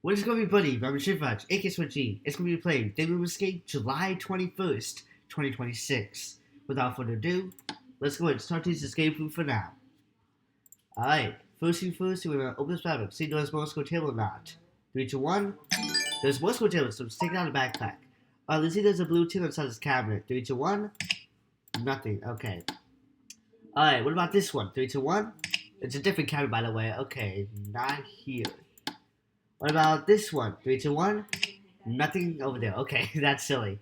What is going to be, buddy? I'm Shivaj, aka Switchy. It's going to be playing Daily Escape July 21st, 2026. Without further ado, let's go ahead and start this escape room for now. Alright, first thing first, we're going to open this fabric. See if there's Moscow table or not. 3, 2, 1. There's Moscow table, so let's take it out of the backpack. Alright, let's see there's a blue tin inside this cabinet. 3, 2, 1. Nothing, okay. Alright, what about this one? 3, 2, 1. It's a different cabinet, by the way. Okay, not here. What about this one? 3, 2, 1. Nothing over there. Okay, that's silly.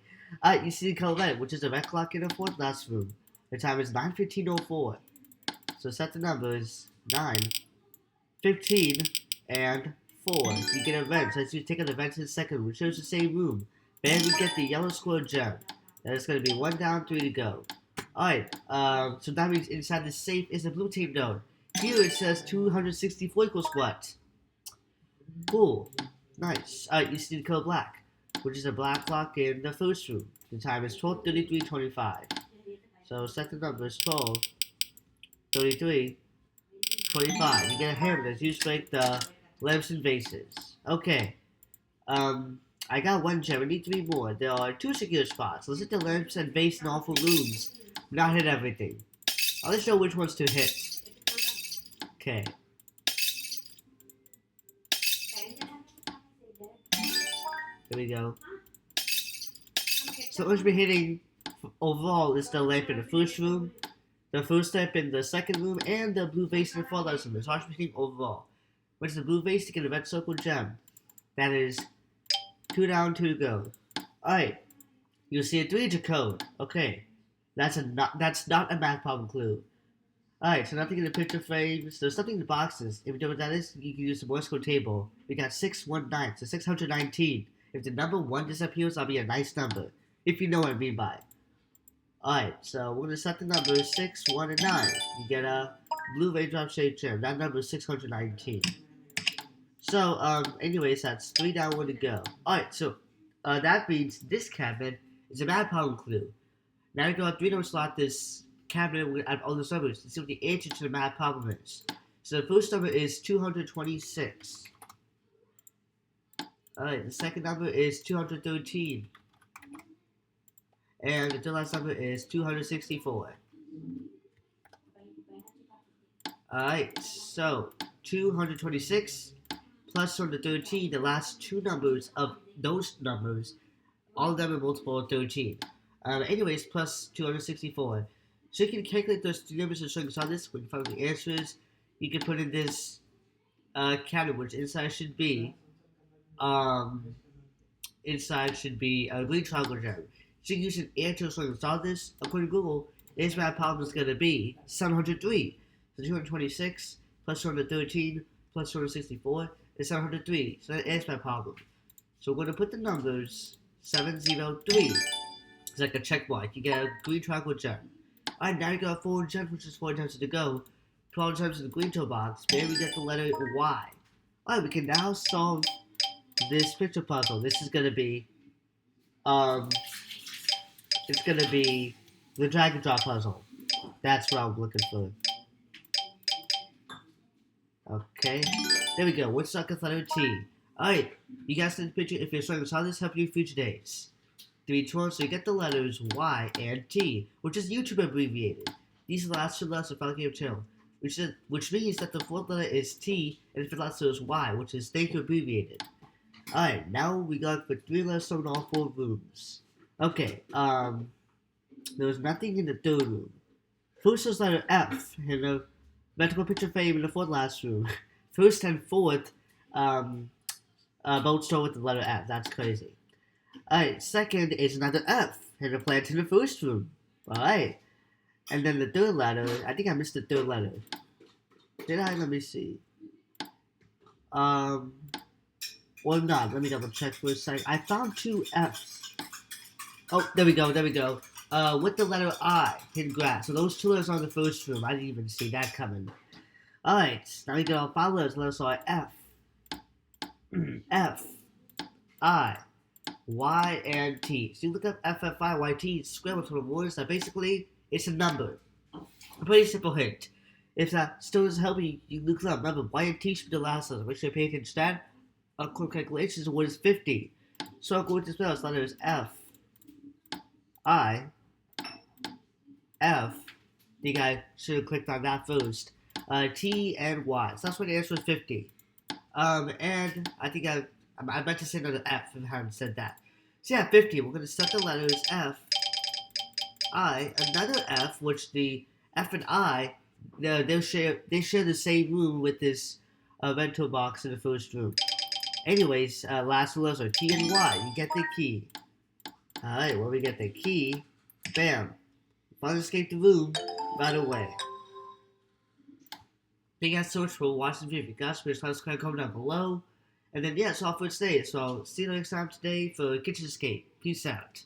You see the color red, which is a red clock in the fourth last room. The time is 9:15:04. So set the numbers 9, 15, and 4. You get events. As you take an event to the second room, which shows the same room. Then we get the yellow square gem. And it's going to be 1 down, 3 to go. Alright, so that means inside the safe is a blue tape note. Here it says 264 equals what? Cool. Nice. You see the color black, which is a black clock in the first room. The time is 12:33:25. So set the numbers 12, 33, 25. You get a hammer that's used to break the lamps and vases. Okay. I got 1 gem. I need 3 more. There are 2 secure spots. Let's hit the lamps and vase in all 4 rooms. Not hit everything. I'll just show which ones to hit. Okay. There we go. So what we're hitting overall is the lamp in the first room, the first lamp in the second room, and the blue vase in the fourth room. So I'm hitting overall. Which is the blue vase to get a red circle gem. That is 2 down, 2 to go. Alright. You'll see a 3-digit code. Okay. That's not a math problem clue. Alright, so nothing in the picture frames. There's something in the boxes. If you know what that is, you can use the Morse code table. We got 619, so 619. If the number 1 disappears, that'll be a nice number. If you know what I mean by. Alright, so we're going to set the numbers 6, 1, and 9. You get a blue raindrop shaped gem. That number is 619. So, anyways, that's 3 down, 1 to go. Alright, so that means this cabinet is a math problem clue. Now you go up 3 number slot this cabinet with all the numbers to see what the answer to the math problem is. So the first number is 226. Alright, the second number is 213. And the third last number is 264. Alright, so 226 plus 213, the last 2 numbers of those numbers, all of them are multiple of 13. Anyways, plus 264. So you can calculate those 3 numbers and show you this. When you find the answers, you can put in this cabinet, which inside should be a green triangle gem. So you can use an answer so you can solve this. According to Google, this math problem is going to be 703. So 226 plus 213 plus 264 is 703. So that is my problem. So we're going to put the numbers 703. It's like a check mark. You get a green triangle gem. Alright, now you got 4 gems, which is 4 times to go. 12 gems in the green toolbox. Then we get the letter Y. Alright, we can now solve this picture puzzle. This is gonna be it's gonna be the drag and drop puzzle. That's what I'm looking for. Okay. There we go. What's stuck with letter T? Alright, you guys see the picture. If you're struggling to solve this, help you in future days. 3, 12, so you get the letters Y and T, which is YouTube abbreviated. These are the last 2 letters of Final Game Channel, which means that the 4th letter is T, and the 5th letter is Y, which is thank you abbreviated. Alright, now we got for 3 letters in all 4 rooms. Okay, there was nothing in the 3rd room. First was letter F in the medical picture frame in the 4th last room. 1st and 4th, both start with the letter F. That's crazy. Alright, second is another F in the plant in the 1st room. Alright. And then the 3rd letter, I think I missed the 3rd letter. Did I? Let me see. Or not. Let me double check for a second. I found 2 F's. Oh, there we go. With the letter I in grass. So those 2 letters are in the 1st room. I didn't even see that coming. Alright, now we got all 5 letters. Letters are F, F, I, Y, and T. So you look up F, F, I, Y, T, scramble total words. That basically it's a number. A pretty simple hint. If that still doesn't help you, you look up. Remember, Y and T should be the last letter. Make sure you pay attention to that. quick calculations, what is 50? So I'm going to spell this letter is F, I, F. You guys should have clicked on that first. T and Y. So that's what the answer is 50. And I think I meant to say another F if I hadn't said that. So yeah, 50. We're going to set the letters F, I, another F, which the F and I, they share the same room with this rental box in the first room. Anyways, last letters are T and Y. You get the key. Alright, when we get the key, bam. Fun escape the room right away. Thank you guys so much for watching the video. If you guys, please subscribe, comment down below. And then, yeah, that's all for today. So, see you next time today for Kitchen Escape. Peace out.